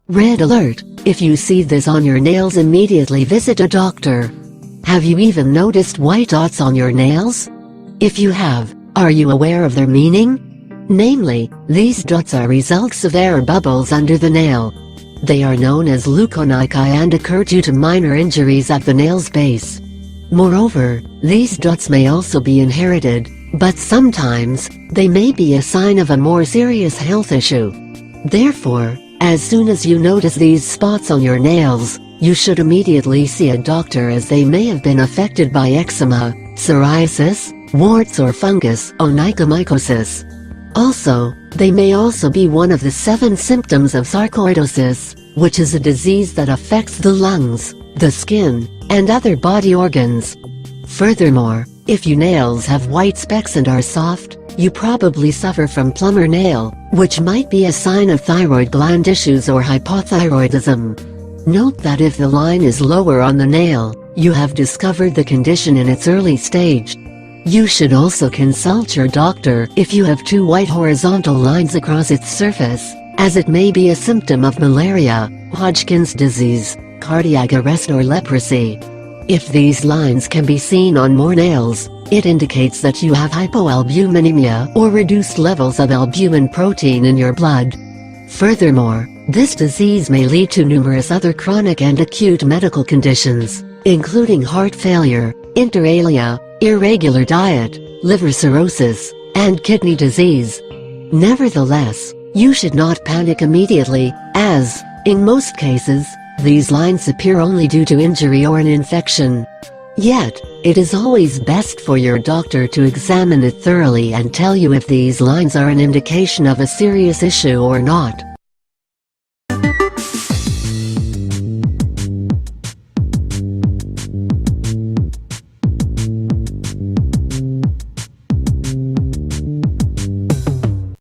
Red alert! If you see this on your nails, immediately visit a doctor. Have you even noticed white dots on your nails? If you have, are you aware of their meaning? Namely, these dots are results of air bubbles under the nail. They are known as leukonychi and occur due to minor injuries at the nail's base. Moreover, these dots may also be inherited, but sometimes, they may be a sign of a more serious health issue. Therefore, as soon as you notice these spots on your nails, you should immediately see a doctor, as they may have been affected by eczema, psoriasis, warts or fungus, onychomycosis. Also, they may also be one of the 7 symptoms of sarcoidosis, which is a disease that affects the lungs, the skin, and other body organs. Furthermore, if your nails have white specks and are soft, you probably suffer from plumber nail, which might be a sign of thyroid gland issues or hypothyroidism. Note that if the line is lower on the nail, you have discovered the condition in its early stage. You should also consult your doctor if you have 2 white horizontal lines across its surface, as it may be a symptom of malaria, Hodgkin's disease, cardiac arrest or leprosy. If these lines can be seen on more nails, it indicates that you have hypoalbuminemia or reduced levels of albumin protein in your blood. Furthermore, this disease may lead to numerous other chronic and acute medical conditions, including heart failure, inter alia, irregular diet, liver cirrhosis, and kidney disease. Nevertheless, you should not panic immediately, as, in most cases, these lines appear only due to injury or an infection. Yet, it is always best for your doctor to examine it thoroughly and tell you if these lines are an indication of a serious issue or not.